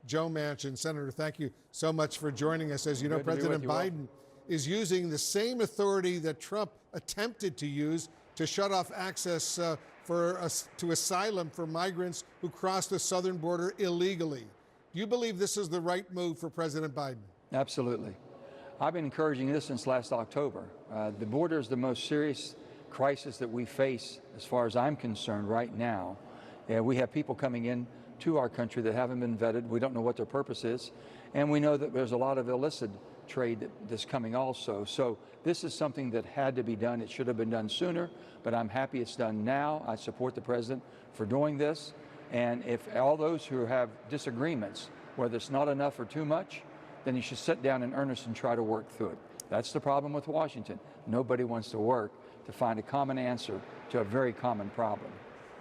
Joe Manchin. Senator, thank you so much for joining us. As you know, President Biden is using the same authority that Trump attempted to use to shut off access to asylum for migrants who cross the southern border illegally. Do you believe this is the right move for President Biden? Absolutely. I've been encouraging this since last October. The border is the most serious crisis that we face, as far as I'm concerned, right now. We have people coming in to our country that haven't been vetted. We don't know what their purpose is. And we know that there's a lot of illicit trade that's coming also. So this is something that had to be done. It should have been done sooner, but I'm happy it's done now. I support the president for doing this. And if all those who have disagreements, whether it's not enough or too much, then you should sit down in earnest and try to work through it. That's the problem with Washington. Nobody wants to work to find a common answer to a very common problem.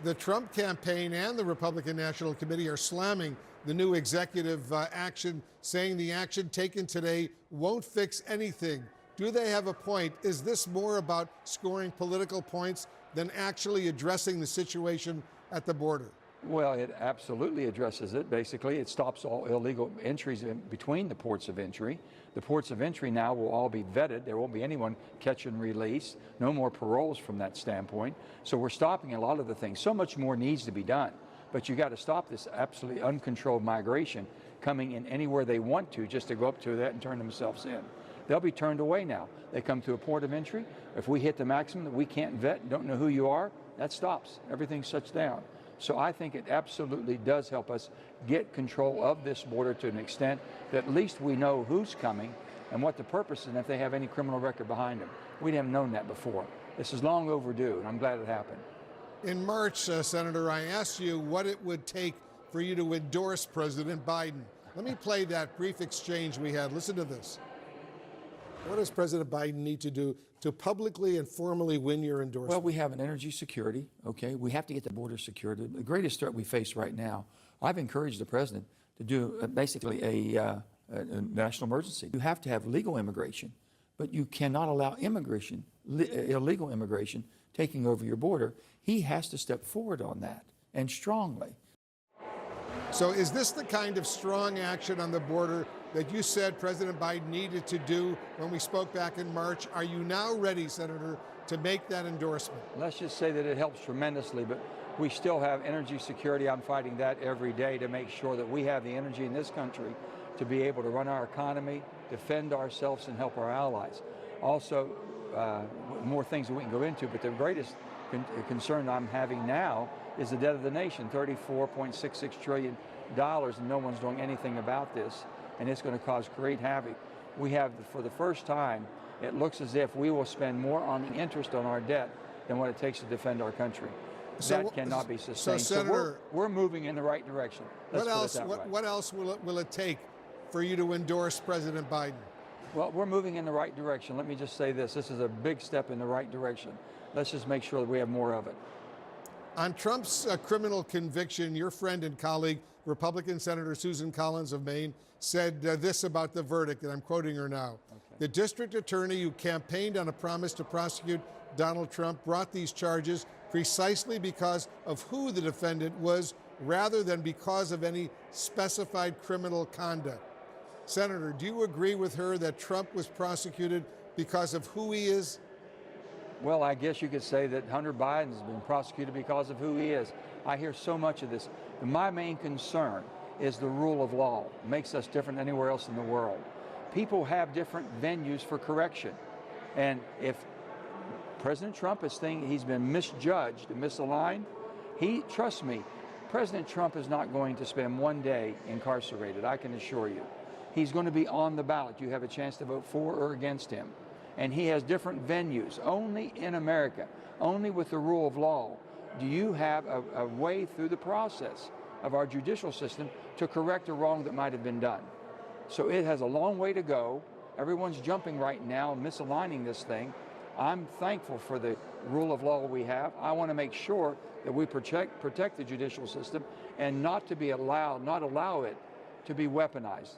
The Trump campaign and the Republican National Committee are slamming the new executive action, saying the action taken today won't fix anything. Do they have a point? Is this more about scoring political points than actually addressing the situation at the border? Well, it absolutely addresses it. Basically, it stops all illegal entries in between the ports of entry. The ports of entry now will all be vetted. There won't be anyone catch and release. No more paroles from that standpoint. So we're stopping a lot of the things. So much more needs to be done. But you got to stop this absolutely uncontrolled migration coming in anywhere they want to, just to go up to that and turn themselves in. They'll be turned away now. They come to a port of entry. If we hit the maximum that we can't vet and don't know who you are, that stops. Everything shuts down. So I think it absolutely does help us get control of this border to an extent that at least we know who's coming and what the purpose is and if they have any criminal record behind them. We haven't known that before. This is long overdue, and I'm glad it happened. In March, Senator, I asked you what it would take for you to endorse President Biden. Let me play that brief exchange we had. Listen to this. What does President Biden need to do to publicly and formally win your endorsement? Well, we have an energy security, okay? We have to get the border secured. The greatest threat we face right now, I've encouraged the president to do basically a national emergency. You have to have legal immigration, but you cannot allow immigration, illegal immigration, taking over your border. He has to step forward on that, and strongly. So is this the kind of strong action on the border that you said President Biden needed to do when we spoke back in March? Are you now ready, Senator, to make that endorsement? Let's just say that it helps tremendously, but we still have energy security. I'm fighting that every day to make sure that we have the energy in this country to be able to run our economy, defend ourselves, and help our allies. Also, more things that we can go into, but the greatest concern I'm having now is the debt of the nation, $34.66 trillion, and no one's doing anything about this, and it's going to cause great havoc. We have, for the first time, it looks as if we will spend more on the interest on our debt than what it takes to defend our country. That cannot be sustained. So, Senator, we're moving in the right direction. What else will it take for you to endorse President Biden? Well, we're moving in the right direction. Let me just say this. This is a big step in the right direction. Let's just make sure that we have more of it. On Trump's criminal conviction, your friend and colleague, Republican Senator Susan Collins of Maine, said this about the verdict, and I'm quoting her now. Okay. The district attorney who campaigned on a promise to prosecute Donald Trump brought these charges precisely because of who the defendant was, rather than because of any specified criminal conduct. Senator, do you agree with her that Trump was prosecuted because of who he is? Well, I guess you could say that Hunter Biden has been prosecuted because of who he is. I hear so much of this. My main concern is the rule of law. It makes us different than anywhere else in the world. People have different venues for correction. And if President Trump is thinking he's been misjudged and misaligned, trust me, President Trump is not going to spend one day incarcerated, I can assure you. He's going to be on the ballot. You have a chance to vote for or against him. And he has different venues. Only in America, only with the rule of law, do you have a way through the process of our judicial system to correct a wrong that might have been done. So it has a long way to go. Everyone's jumping right now, misaligning this thing. I'm thankful for the rule of law we have. I want to make sure that we protect the judicial system and not allow it to be weaponized.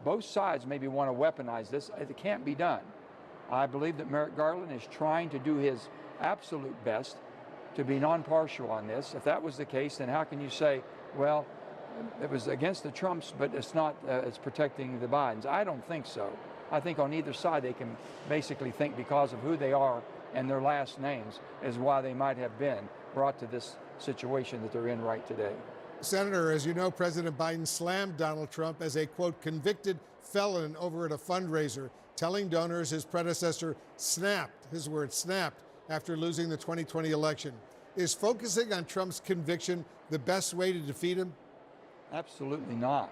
Both sides maybe want to weaponize this. It can't be done. I believe that Merrick Garland is trying to do his absolute best to be non-partial on this. If that was the case, then how can you say, well, it was against the Trumps, but it's not, it's protecting the Bidens. I don't think so. I think on either side they can basically think because of who they are and their last names is why they might have been brought to this situation that they're in right today. Senator, as you know, President Biden slammed Donald Trump as a, quote, convicted felon over at a fundraiser, telling donors his predecessor snapped, his word, snapped, after losing the 2020 election. Is focusing on Trump's conviction the best way to defeat him? Absolutely not.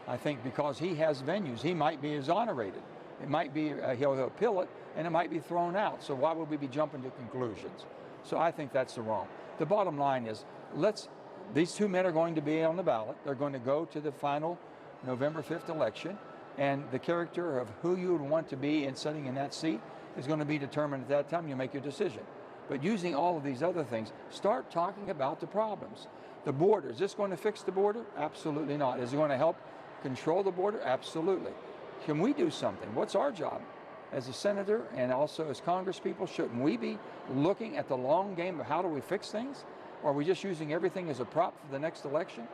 I think because he has venues, he might be exonerated. It might be, he'll appeal it, and it might be thrown out. So why would we be jumping to conclusions? So I think that's the wrong. The bottom line is, these two men are going to be on the ballot. They're going to go to the final November 5th election, and the character of who you would want to be in sitting in that seat is going to be determined at that time. You make your decision. But using all of these other things, start talking about the problems. The border, is this going to fix the border? Absolutely not. Is it going to help control the border? Absolutely. Can we do something? What's our job? As a senator and also as congresspeople, shouldn't we be looking at the long game of how do we fix things? Or are we just using everything as a prop for the next election?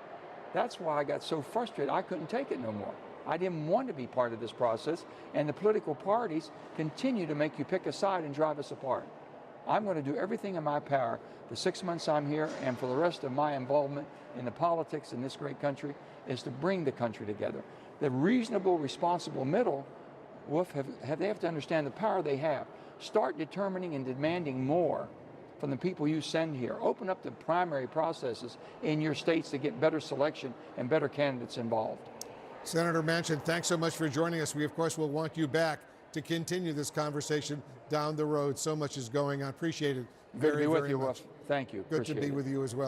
That's why I got so frustrated. I couldn't take it no more. I didn't want to be part of this process, and the political parties continue to make you pick a side and drive us apart. I'm going to do everything in my power the 6 months I'm here and for the rest of my involvement in the politics in this great country is to bring the country together. The reasonable, responsible middle, they have to understand the power they have. Start determining and demanding more from the people you send here. Open up the primary processes in your states to get better selection and better candidates involved. Senator Manchin, thanks so much for joining us. We, of course, will want you back to continue this conversation down the road. So much is going on. Appreciate it very, very much. Thank you. Good to be with you as well.